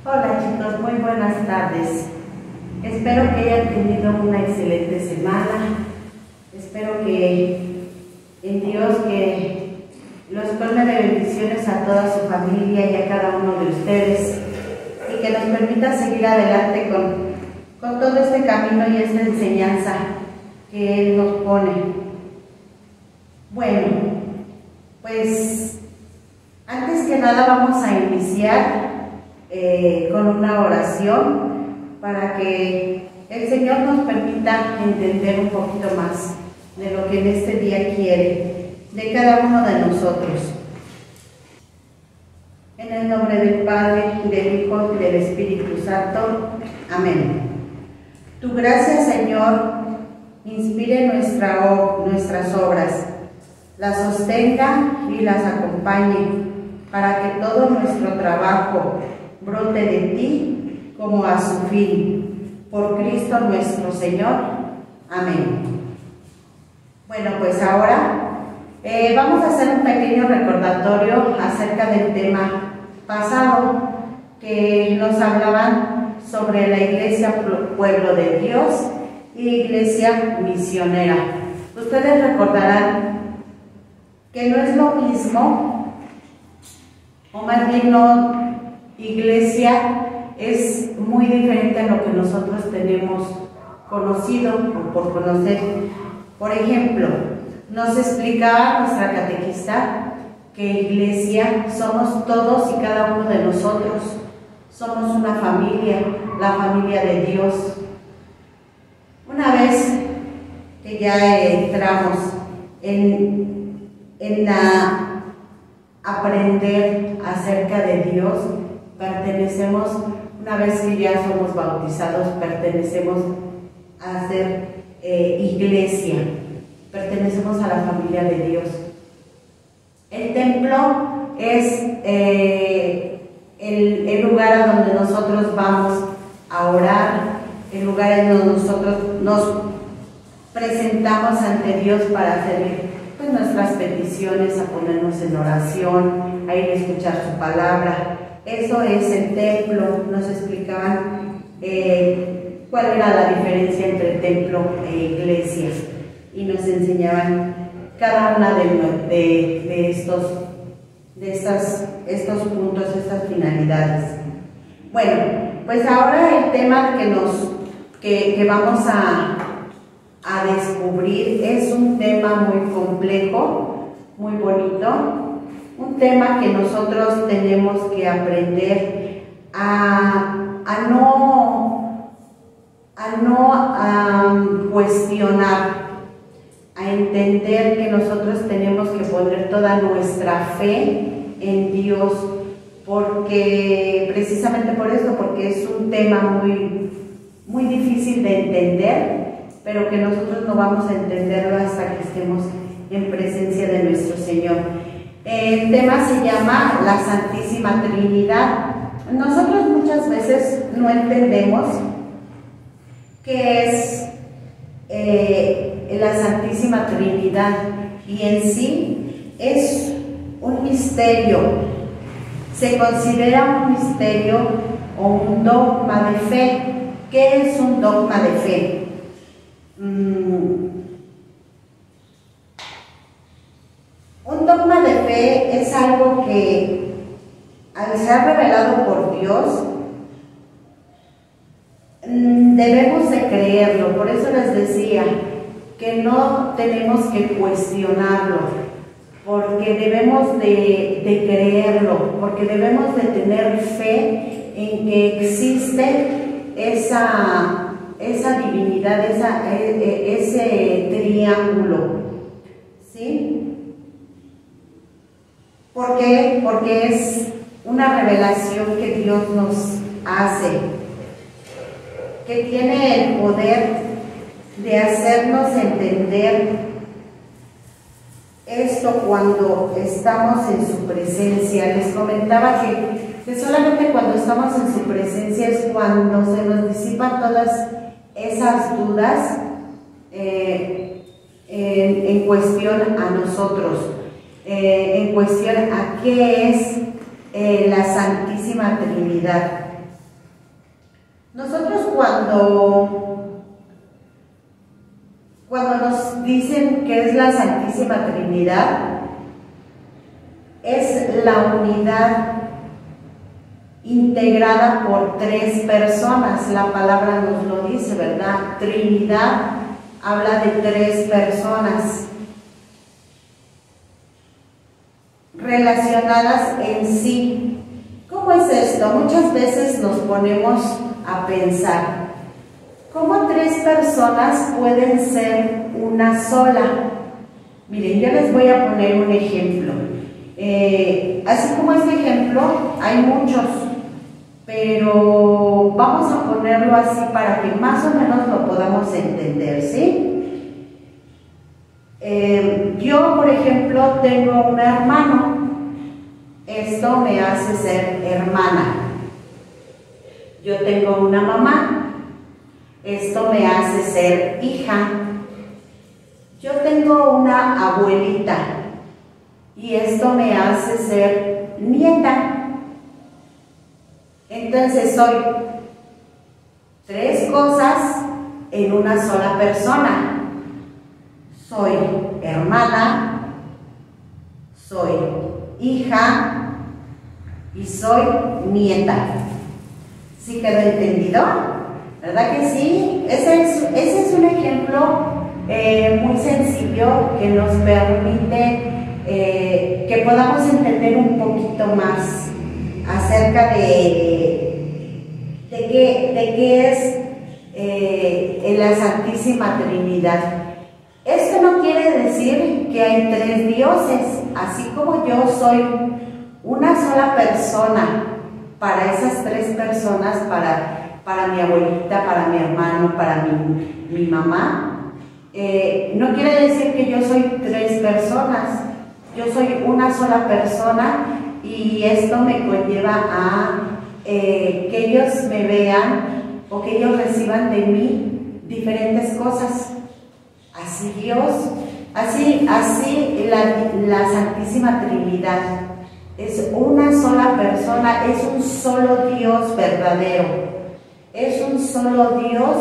Hola chicos, muy buenas tardes. Espero que hayan tenido una excelente semana. Espero que en Dios que los colme de bendiciones a toda su familia y a cada uno de ustedes, y que nos permita seguir adelante con todo este camino y esta enseñanza que Él nos pone. Bueno, pues antes que nada vamos a iniciar con una oración para que el Señor nos permita entender un poquito más de lo que en este día quiere de cada uno de nosotros. En el nombre del Padre, del Hijo y del Espíritu Santo. Amén. Tu gracia, Señor, inspire nuestras obras, las sostenga y las acompañe, para que todo nuestro trabajo brote de ti como a su fin. Por Cristo nuestro Señor. Amén. Bueno, pues ahora vamos a hacer un pequeño recordatorio acerca del tema pasado, que nos hablaban sobre la Iglesia Pueblo de Dios y Iglesia Misionera. Ustedes recordarán que no es lo mismo, o más bien no, iglesia es muy diferente a lo que nosotros tenemos conocido o por conocer. Por ejemplo, nos explicaba nuestra catequista que iglesia somos todos y cada uno de nosotros. Somos una familia, la familia de Dios. Una vez que ya entramos en aprender acerca de Dios, pertenecemos, una vez que ya somos bautizados, pertenecemos a ser iglesia, pertenecemos a la familia de Dios. El templo es el lugar a donde nosotros vamos a orar, el lugar en donde nosotros nos presentamos ante Dios para hacer pues nuestras peticiones, a ponernos en oración, a ir a escuchar su palabra. Eso es el templo. Nos explicaban cuál era la diferencia entre templo e iglesia, y nos enseñaban cada una de estos puntos, estas finalidades. Bueno, pues ahora el tema que vamos a descubrir es un tema muy complejo, muy bonito, un tema que nosotros tenemos que aprender a no cuestionar, a entender que nosotros tenemos que poner toda nuestra fe en Dios, porque precisamente por esto, porque es un tema muy difícil de entender, pero que nosotros no vamos a entenderlo hasta que estemos en presencia de nuestro Señor. El tema se llama la Santísima Trinidad. Nosotros muchas veces no entendemos qué es la Santísima Trinidad, y en sí es un misterio. Se considera un misterio o un dogma de fe. ¿Qué es un dogma de fe? Un dogma de fe es algo que, al ser revelado por Dios, debemos de creerlo. Por eso les decía que no tenemos que cuestionarlo, porque debemos de creerlo, porque debemos de tener fe en que existe esa divinidad, ese triángulo, ¿sí? ¿Por qué? Porque es una revelación que Dios nos hace, que tiene el poder de hacernos entender esto cuando estamos en su presencia. Les comentaba que solamente cuando estamos en su presencia es cuando se nos disipan todas esas dudas en cuestión a nosotros, en cuestión a qué es la Santísima Trinidad. Nosotros cuando nos dicen que es la Santísima Trinidad, es la unidad integrada por tres personas. La palabra nos lo dice, ¿verdad? Trinidad habla de tres personas relacionadas en sí. ¿Cómo es esto? Muchas veces nos ponemos a pensar, ¿cómo tres personas pueden ser una sola? Miren, yo les voy a poner un ejemplo. Así como este ejemplo, hay muchos, pero vamos a ponerlo así para que más o menos lo podamos entender, ¿sí? Yo, por ejemplo, tengo un hermano. Esto me hace ser hermana. Yo tengo una mamá. Esto me hace ser hija. Yo tengo una abuelita. Y esto me hace ser nieta. Entonces soy tres cosas en una sola persona. Soy hermana, soy hija y soy nieta. ¿Sí quedó entendido? ¿Verdad que sí? Ese es un ejemplo muy sencillo que nos permite que podamos entender un poquito más acerca de qué es la Santísima Trinidad. Esto no quiere decir que hay tres dioses, así como yo soy una sola persona para esas tres personas, para mi abuelita, para mi hermano, para mi mamá. No quiere decir que yo soy tres personas, yo soy una sola persona y esto me conlleva a que ellos me vean o que ellos reciban de mí diferentes cosas. Así Dios, así la Santísima Trinidad es una sola persona, es un solo Dios verdadero, es un solo Dios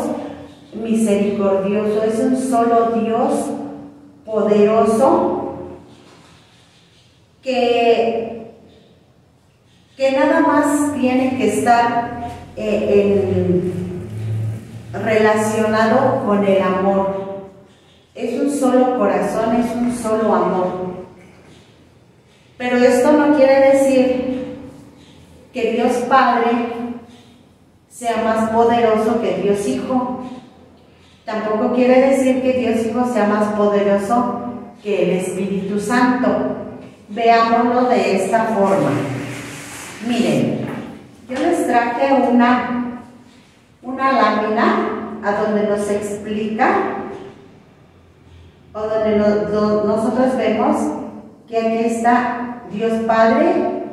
misericordioso, es un solo Dios poderoso que nada más tiene que estar relacionado con el amor. Es un solo corazón, es un solo amor. Pero esto no quiere decir que Dios Padre sea más poderoso que Dios Hijo. Tampoco quiere decir que Dios Hijo sea más poderoso que el Espíritu Santo. Veámoslo de esta forma. Miren, yo les traje una lámina a donde nos explica o donde nosotros vemos que aquí está Dios Padre,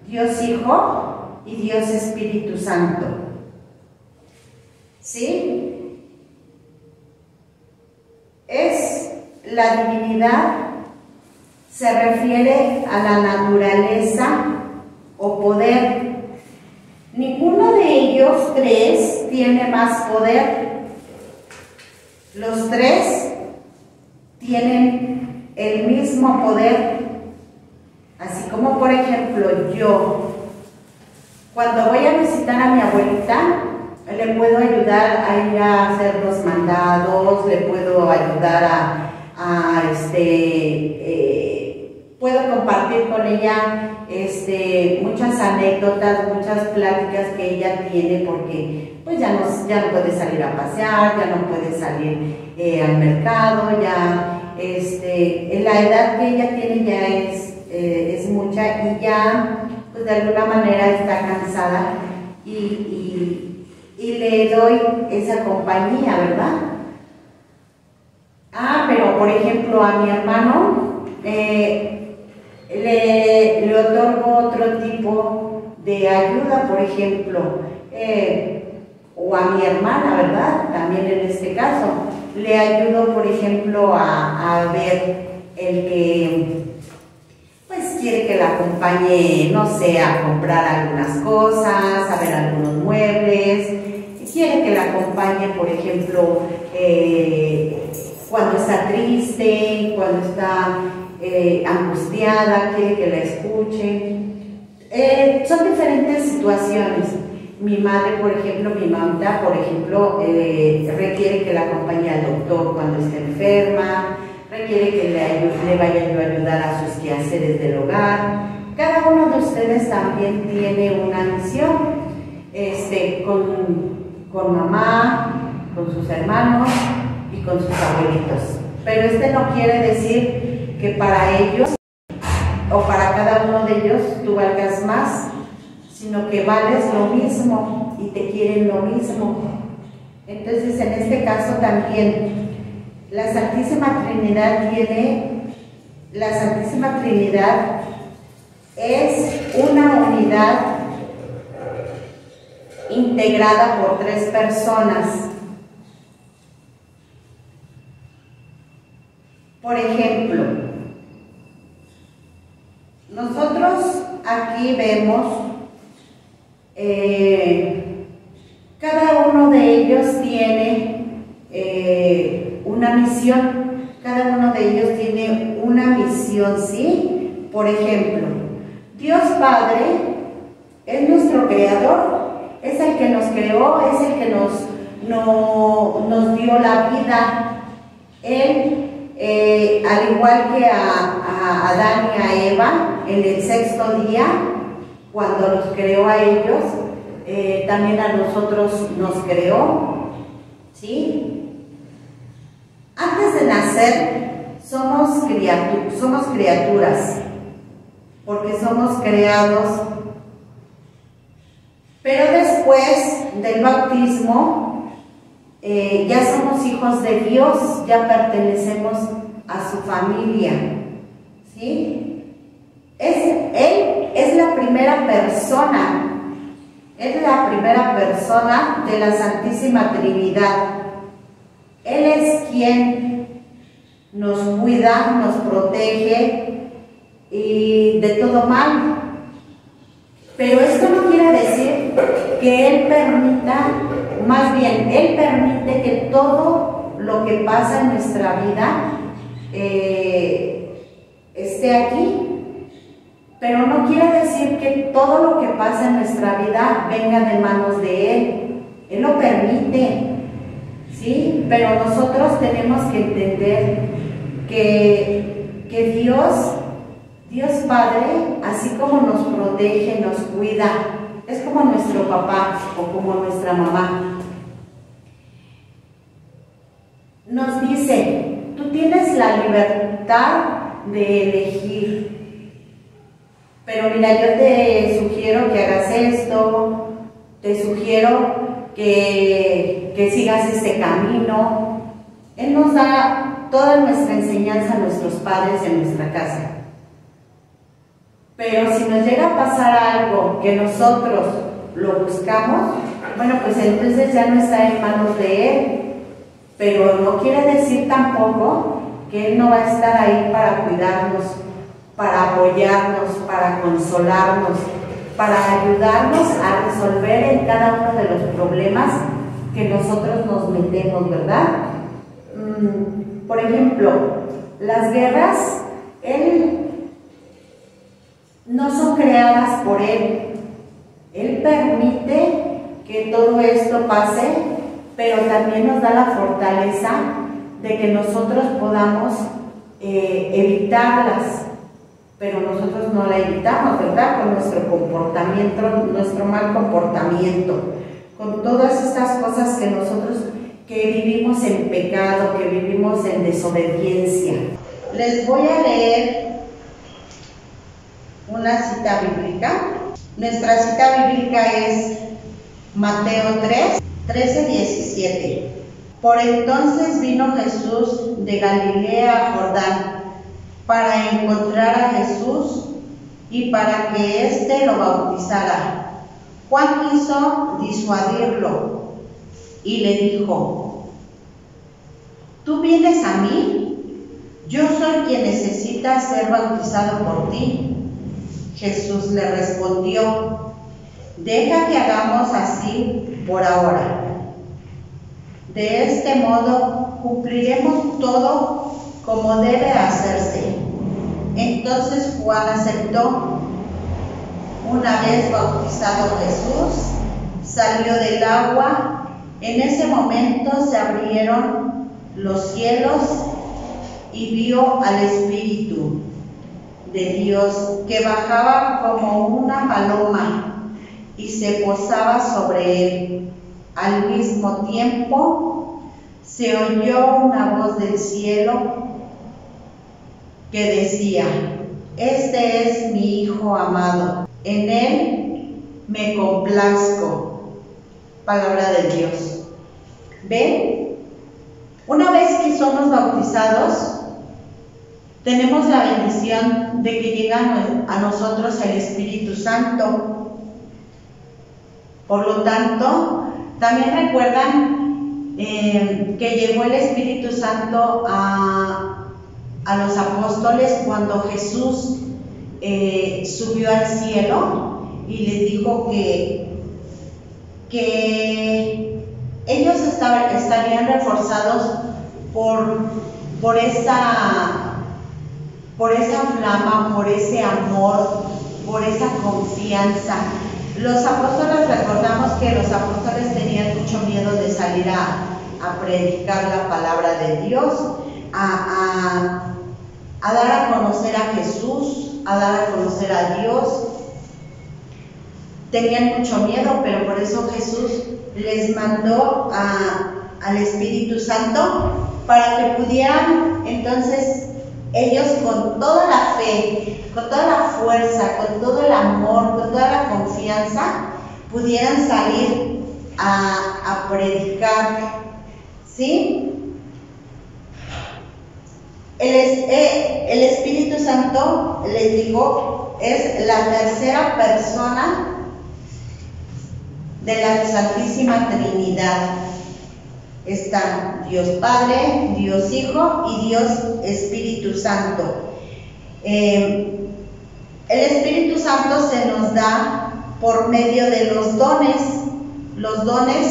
Dios Hijo y Dios Espíritu Santo. ¿Sí? Es la divinidad, se refiere a la naturaleza o poder. Ninguno de ellos tres tiene más poder. Los tres tienen el mismo poder, así como por ejemplo yo, cuando voy a visitar a mi abuelita, le puedo ayudar a ir a hacer los mandados, le puedo ayudar puedo compartir con ella muchas anécdotas, muchas pláticas que ella tiene, porque pues ya no puede salir a pasear, ya no puede salir al mercado, ya la edad que ella tiene ya es mucha y ya pues de alguna manera está cansada y le doy esa compañía, ¿verdad? Pero por ejemplo a mi hermano le otorgo otro tipo de ayuda, por ejemplo, o a mi hermana, ¿verdad? También en este caso, le ayudo, por ejemplo, a ver el que pues quiere que la acompañe, no sé, a comprar algunas cosas, a ver algunos muebles, quiere que la acompañe, por ejemplo, cuando está triste, cuando está angustiada, quiere que la escuche. Son diferentes situaciones. Mi madre, por ejemplo, mi mamá, por ejemplo, requiere que la acompañe al doctor cuando está enferma, requiere que le vaya yo a ayudar a sus quehaceres del hogar. Cada uno de ustedes también tiene una misión, con mamá, con sus hermanos y con sus abuelitos. Pero no quiere decir que para ellos o para cada uno de ellos tú valgas más, sino que vales lo mismo y te quieren lo mismo. Entonces, en este caso también, la Santísima Trinidad es una unidad integrada por 3 personas. Por ejemplo, nosotros aquí vemos cada uno de ellos tiene una misión, cada uno de ellos tiene una misión, ¿sí? Por ejemplo, Dios Padre es nuestro creador, es el que nos creó, es el que nos dio la vida. Él, al igual que a Adán y a Eva, en el 6º día, cuando los creó a ellos, también a nosotros nos creó, ¿sí? Antes de nacer, somos criaturas, porque somos creados. Pero después del bautismo, ya somos hijos de Dios, ya pertenecemos a su familia, ¿sí? Él es la primera persona, es la primera persona de la Santísima Trinidad. Él es quien nos cuida, nos protege y de todo mal. Pero esto no quiere decir que Él permita, más bien, Él permite que todo lo que pasa en nuestra vida esté aquí. Pero no quiere decir que todo lo que pasa en nuestra vida venga de manos de Él. Él lo permite, ¿sí? Pero nosotros tenemos que entender que Dios Padre, así como nos protege, nos cuida, es como nuestro papá o como nuestra mamá. Nos dice, tú tienes la libertad de elegir. Pero mira, yo te sugiero que hagas esto, te sugiero que sigas este camino. Él nos da toda nuestra enseñanza a nuestros padres en nuestra casa. Pero si nos llega a pasar algo que nosotros lo buscamos, bueno, pues entonces ya no está en manos de Él. Pero no quiere decir tampoco que Él no va a estar ahí para cuidarnos, para apoyarnos, para consolarnos, para ayudarnos a resolver en cada uno de los problemas que nosotros nos metemos, ¿verdad? Por ejemplo, las guerras, no son creadas por Él. Él permite que todo esto pase, pero también nos da la fortaleza de que nosotros podamos evitarlas. Pero nosotros no la evitamos, ¿verdad? Con nuestro comportamiento, nuestro mal comportamiento, con todas estas cosas que nosotros vivimos en pecado, que vivimos en desobediencia. Les voy a leer una cita bíblica. Nuestra cita bíblica es Mateo 3, 13-17. Por entonces vino Jesús de Galilea a Jordán para encontrar a Jesús y para que éste lo bautizara. Juan quiso disuadirlo y le dijo: ¿tú vienes a mí? Yo soy quien necesita ser bautizado por ti. Jesús le respondió: deja que hagamos así por ahora, De este modo cumpliremos todo como debe hacerse. Entonces Juan aceptó. Una vez bautizado Jesús, salió del agua. En ese momento se abrieron los cielos y vio al Espíritu de Dios que bajaba como una paloma y se posaba sobre él. Al mismo tiempo se oyó una voz del cielo que decía: Este es mi Hijo amado, en él me complazco. Palabra de Dios. ¿Ven? Una vez que somos bautizados, tenemos la bendición de que llega a nosotros el Espíritu Santo. Por lo tanto, también recuerdan que llegó el Espíritu Santo a los apóstoles cuando Jesús subió al cielo y les dijo que ellos estarían reforzados por esa flama, por ese amor, por esa confianza. Los apóstoles, recordamos que los apóstoles tenían mucho miedo de salir a predicar la palabra de Dios, a dar a conocer a Jesús, a dar a conocer a Dios. Tenían mucho miedo, pero por eso Jesús les mandó al Espíritu Santo para que pudieran entonces ellos, con toda la fe, con toda la fuerza, con todo el amor, con toda la confianza, pudieran salir a predicar, ¿sí? El Espíritu Santo, les digo, es la tercera persona de la Santísima Trinidad. Está Dios Padre, Dios Hijo y Dios Espíritu Santo. El Espíritu Santo se nos da por medio de los dones. Los dones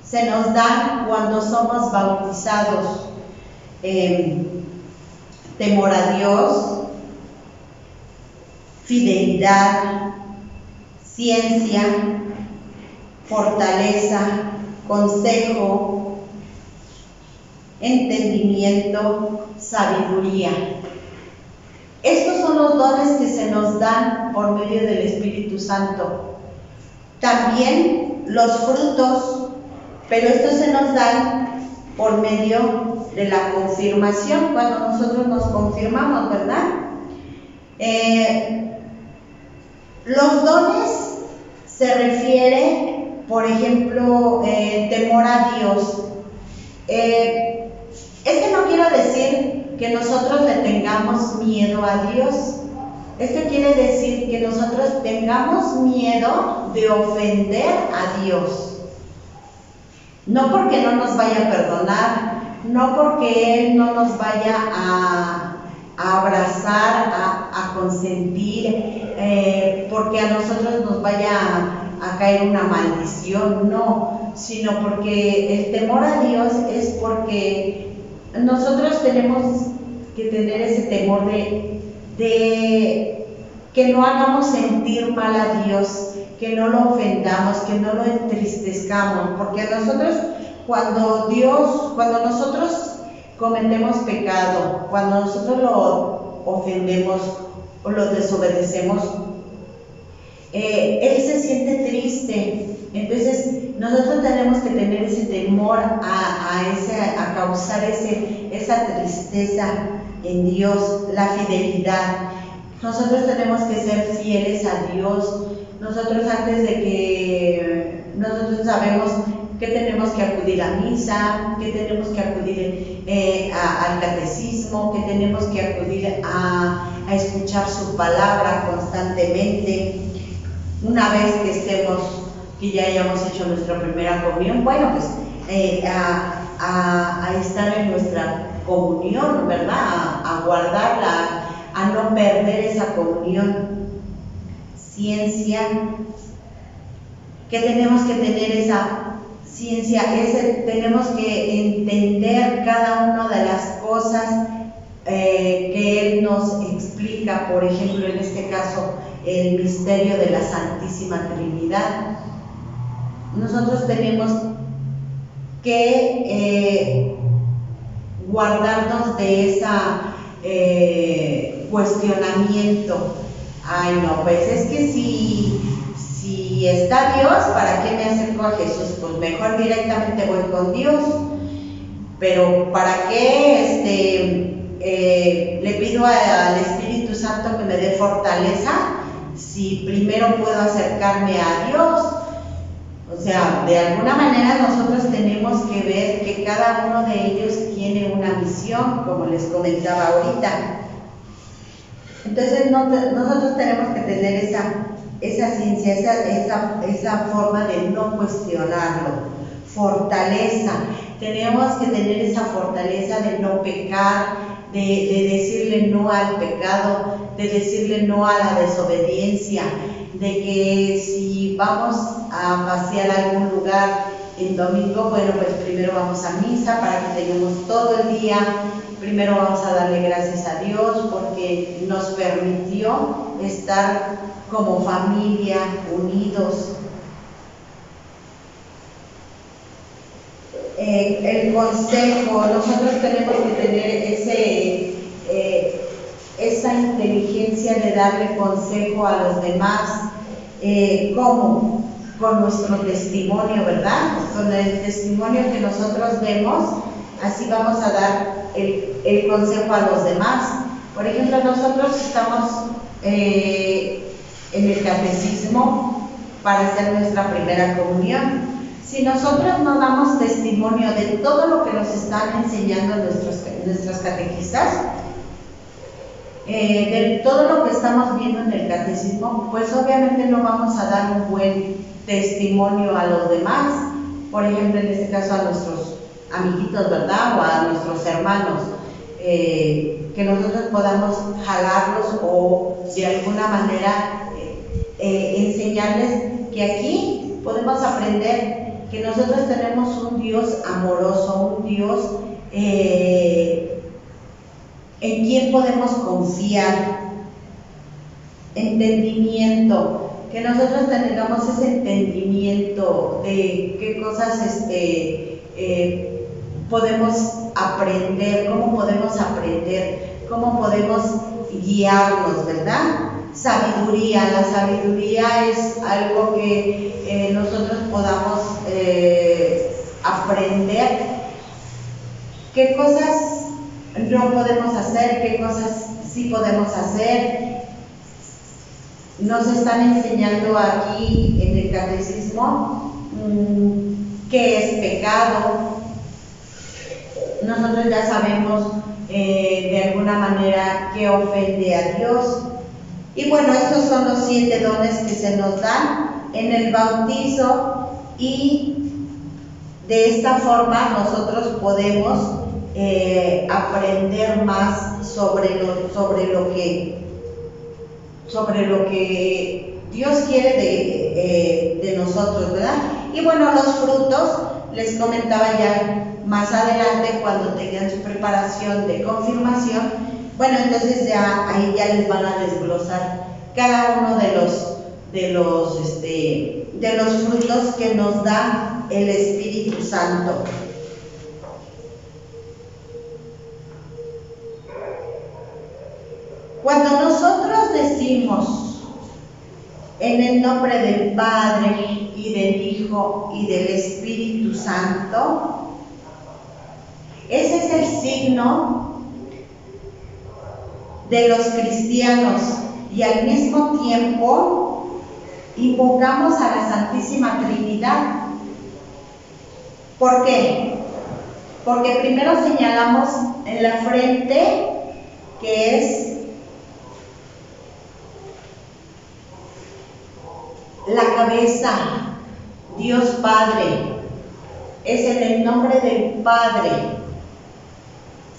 se nos dan cuando somos bautizados. Temor a Dios, fidelidad, ciencia, fortaleza, consejo, entendimiento, sabiduría. Estos son los dones que se nos dan por medio del Espíritu Santo. También los frutos, pero estos se nos dan por medio de la confirmación, cuando nosotros nos confirmamos, ¿verdad? Los dones se refiere, por ejemplo, temor a Dios. Esto no quiere decir que nosotros le tengamos miedo a Dios. Esto quiere decir que nosotros tengamos miedo de ofender a Dios. No porque no nos vaya a perdonar, no porque Él no nos vaya a abrazar, a consentir, porque a nosotros nos vaya a caer una maldición, no, sino porque el temor a Dios es porque nosotros tenemos que tener ese temor de que no hagamos sentir mal a Dios, que no lo ofendamos, que no lo entristezcamos, porque nosotros cuando nosotros cometemos pecado, cuando nosotros lo ofendemos o lo desobedecemos, Él se siente triste. Entonces nosotros tenemos que tener ese temor a causar esa tristeza en Dios, la fidelidad. Nosotros tenemos que ser fieles a Dios. Nosotros nosotros sabemos que tenemos que acudir a misa, que tenemos que acudir al catecismo, que tenemos que acudir a escuchar su palabra constantemente. Una vez que ya hayamos hecho nuestra primera comunión, bueno, pues a estar en nuestra comunión, ¿verdad? A guardarla, a no perder esa comunión. Ciencia, que tenemos que tener esa ciencia, tenemos que entender cada una de las cosas que Él nos explica. Por ejemplo, en este caso, el misterio de la Santísima Trinidad. Nosotros tenemos que guardarnos de ese cuestionamiento. Ay, no, pues es que si está Dios, ¿para qué me acerco a Jesús? Pues mejor directamente voy con Dios. Pero ¿para qué le pido al Espíritu Santo que me dé fortaleza si primero puedo acercarme a Dios? O sea, de alguna manera nosotros tenemos que ver que cada uno de ellos tiene una misión, como les comentaba ahorita. Entonces nosotros tenemos que tener esa ciencia, esa forma de no cuestionarlo. Fortaleza. Tenemos que tener esa fortaleza de no pecar, de decirle no al pecado, de decirle no a la desobediencia, de que si vamos a pasear a algún lugar en domingo, bueno, pues primero vamos a misa para que tengamos todo el día. Primero vamos a darle gracias a Dios porque nos permitió estar como familia unidos. El consejo, nosotros tenemos que tener esa inteligencia de darle consejo a los demás. ¿Cómo? Con nuestro testimonio, ¿verdad? Con el testimonio que nosotros demos, así vamos a dar el consejo a los demás. Por ejemplo, nosotros estamos en el catecismo para hacer nuestra primera comunión. Si nosotros no damos testimonio de todo lo que nos están enseñando nuestros catequistas, de todo lo que estamos viendo en el catecismo, pues obviamente no vamos a dar un buen testimonio a los demás. Por ejemplo, en este caso a nuestros amiguitos, ¿verdad? O a nuestros hermanos, que nosotros podamos jalarlos o de alguna manera enseñarles que aquí podemos aprender que nosotros tenemos un Dios amoroso, un Dios en quien podemos confiar, entendimiento, que nosotros tengamos ese entendimiento de qué cosas podemos aprender, cómo podemos guiarnos, ¿verdad? Sabiduría, la sabiduría es algo que nosotros podamos aprender, qué cosas no podemos hacer, qué cosas sí podemos hacer. Nos están enseñando aquí en el catecismo qué es pecado. Nosotros ya sabemos de alguna manera qué ofende a Dios. Y bueno, estos son los 7 dones que se nos dan en el bautizo, y de esta forma nosotros podemos aprender más sobre lo que Dios quiere de nosotros, ¿verdad? Y bueno, los frutos les comentaba ya más adelante cuando tengan su preparación de confirmación. Bueno, entonces ahí ya les van a desglosar cada uno de los frutos que nos da el Espíritu Santo. Cuando nosotros decimos en el nombre del Padre y del Hijo y del Espíritu Santo, ese es el signo de los cristianos, y al mismo tiempo invocamos a la Santísima Trinidad. ¿Por qué? Porque primero señalamos en la frente, que es la cabeza, Dios Padre, es en el nombre del Padre,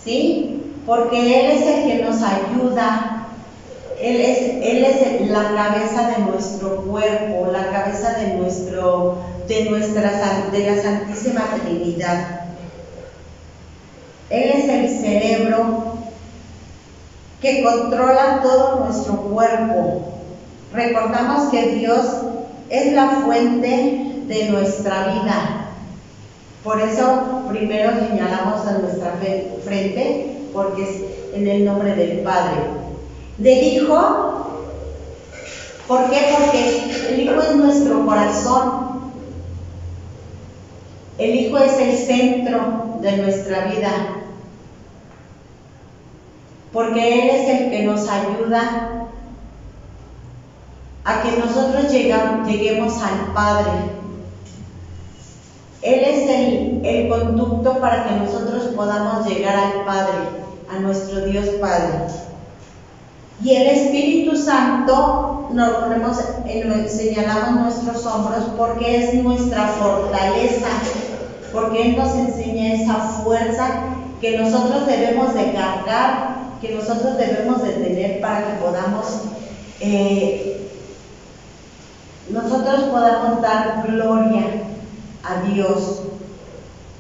¿sí? Porque Él es el que nos ayuda Él es la cabeza de nuestro cuerpo, la cabeza de la Santísima Trinidad. Él es el cerebro que controla todo nuestro cuerpo. Recordamos que Dios es la fuente de nuestra vida. Por eso primero señalamos a nuestra frente, porque es en el nombre del Padre. Del Hijo, ¿por qué? Porque el Hijo es nuestro corazón. El Hijo es el centro de nuestra vida, porque Él es el que nos ayuda a que nosotros lleguemos al Padre. Él es el conducto para que nosotros podamos llegar al Padre, a nuestro Dios Padre. Y el Espíritu Santo nos ponemos, señalamos nuestros hombros porque es nuestra fortaleza, porque Él nos enseña esa fuerza que nosotros debemos de cargar, que nosotros debemos de tener para que nosotros podamos dar gloria a Dios.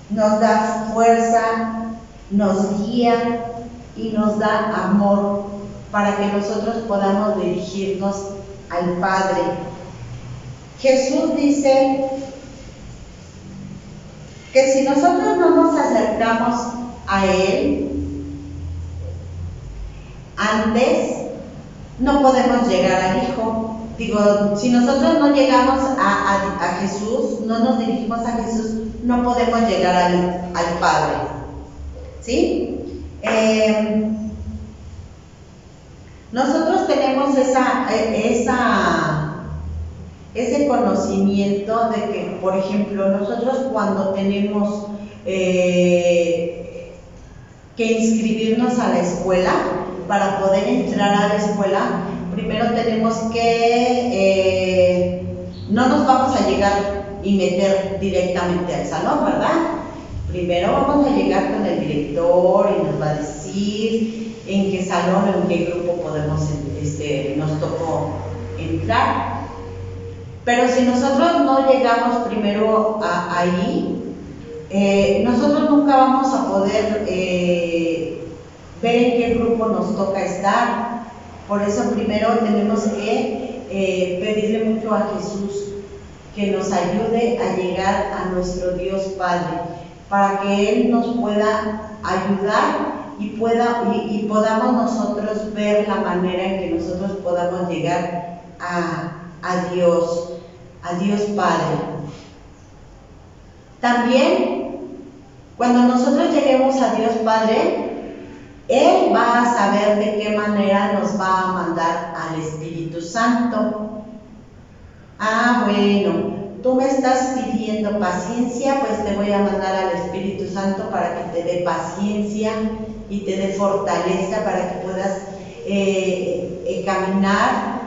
Nos da fuerza, nos guía y nos da amor para que nosotros podamos dirigirnos al Padre. Jesús dice que si nosotros no nos acercamos a Él antes, no podemos llegar al Hijo. Digo, si nosotros no llegamos a Jesús, no nos dirigimos a Jesús, no podemos llegar al Padre. ¿Sí? Nosotros tenemos ese conocimiento de que, por ejemplo, nosotros cuando tenemos que inscribirnos a la escuela, para poder entrar a la escuela, primero tenemos que, no nos vamos a llegar y meter directamente al salón, ¿verdad? Primero vamos a llegar con el director y nos va a decir en qué salón, en qué grupo nos tocó entrar. Pero si nosotros no llegamos primero ahí, nosotros nunca vamos a poder ver en qué grupo nos toca estar. Por eso primero tenemos que pedirle mucho a Jesús que nos ayude a llegar a nuestro Dios Padre, para que Él nos pueda ayudar y podamos nosotros ver la manera en que nosotros podamos llegar a Dios Padre. También, cuando nosotros lleguemos a Dios Padre, Él va a saber de qué manera nos va a mandar al Espíritu Santo. Bueno, tú me estás pidiendo paciencia, pues te voy a mandar al Espíritu Santo para que te dé paciencia y te dé fortaleza para que puedas caminar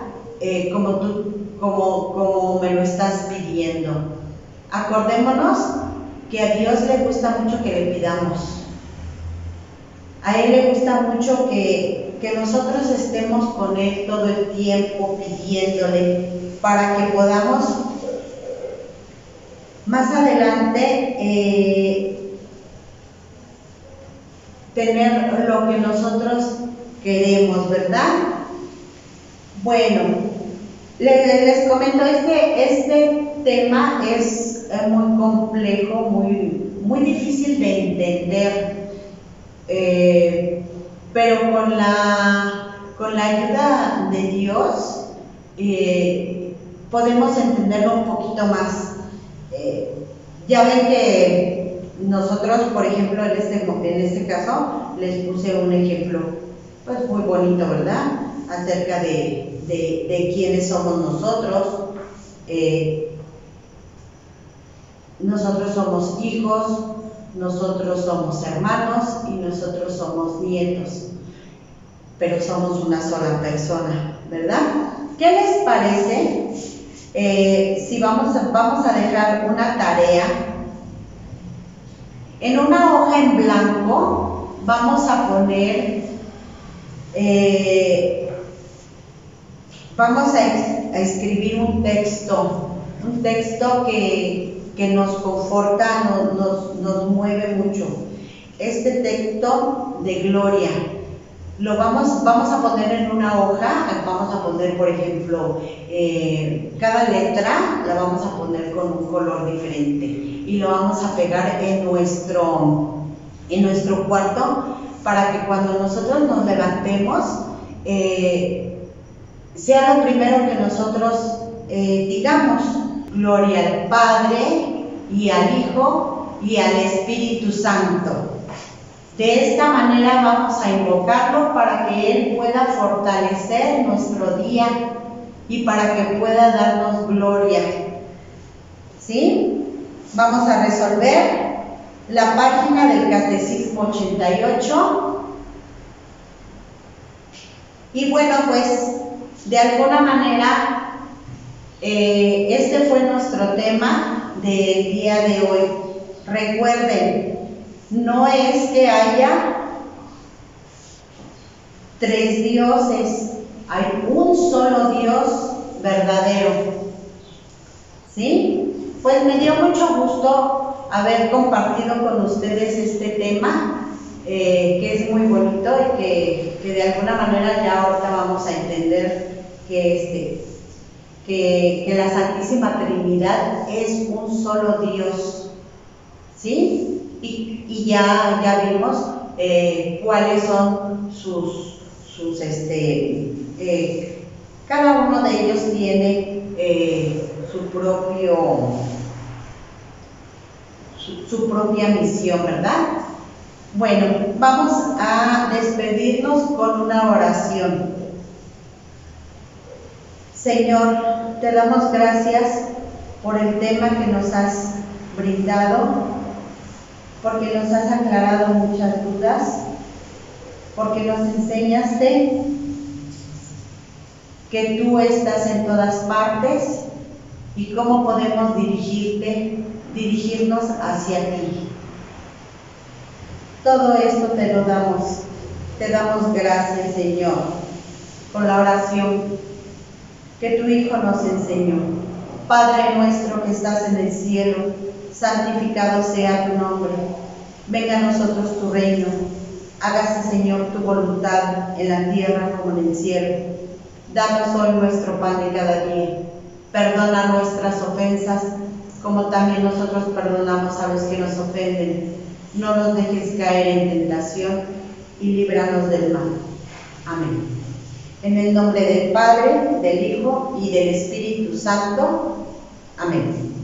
como me lo estás pidiendo. Acordémonos que a Dios le gusta mucho que le pidamos. A Él le gusta mucho que nosotros estemos con Él todo el tiempo pidiéndole, para que podamos más adelante tener lo que nosotros queremos, ¿verdad? Bueno, les comento, este tema es muy complejo, muy difícil de entender. Pero con la ayuda de Dios podemos entenderlo un poquito más. Ya ven que nosotros, por ejemplo, en este caso, les puse un ejemplo pues muy bonito, ¿verdad? Acerca de quiénes somos nosotros. Nosotros somos hijos, nosotros somos hermanos y nosotros somos nietos, pero somos una sola persona, ¿verdad? ¿Qué les parece si vamos a dejar una tarea? En una hoja en blanco vamos a poner vamos a escribir un texto que nos conforta, nos mueve mucho. Este texto de gloria lo vamos a poner en una hoja, vamos a poner, por ejemplo, cada letra la vamos a poner con un color diferente y lo vamos a pegar en nuestro cuarto para que cuando nosotros nos levantemos sea lo primero que nosotros digamos: gloria al Padre y al Hijo y al Espíritu Santo. De esta manera vamos a invocarlo para que Él pueda fortalecer nuestro día y para que pueda darnos gloria. ¿Sí? Vamos a resolver la página del Catecismo 88. Y bueno, pues de alguna manera este fue nuestro tema del día de hoy. Recuerden, no es que haya tres dioses, hay un solo Dios verdadero. ¿Sí? Pues me dio mucho gusto haber compartido con ustedes este tema, que es muy bonito y que de alguna manera ya ahorita vamos a entender que la Santísima Trinidad es un solo Dios. ¿Sí? Y ya vimos cuáles son sus cada uno de ellos tiene su propia misión, ¿verdad? Bueno, vamos a despedirnos con una oración. Señor, te damos gracias por el tema que nos has brindado, porque nos has aclarado muchas dudas, porque nos enseñaste que tú estás en todas partes y cómo podemos dirigirnos hacia ti. Todo esto te lo damos, te damos gracias, Señor, con la oración que tu Hijo nos enseñó. Padre nuestro que estás en el cielo, santificado sea tu nombre. Venga a nosotros tu reino. Hágase, Señor, tu voluntad en la tierra como en el cielo. Danos hoy nuestro pan de cada día. Perdona nuestras ofensas, como también nosotros perdonamos a los que nos ofenden. No nos dejes caer en tentación y líbranos del mal. Amén. En el nombre del Padre, del Hijo y del Espíritu Santo. Amén.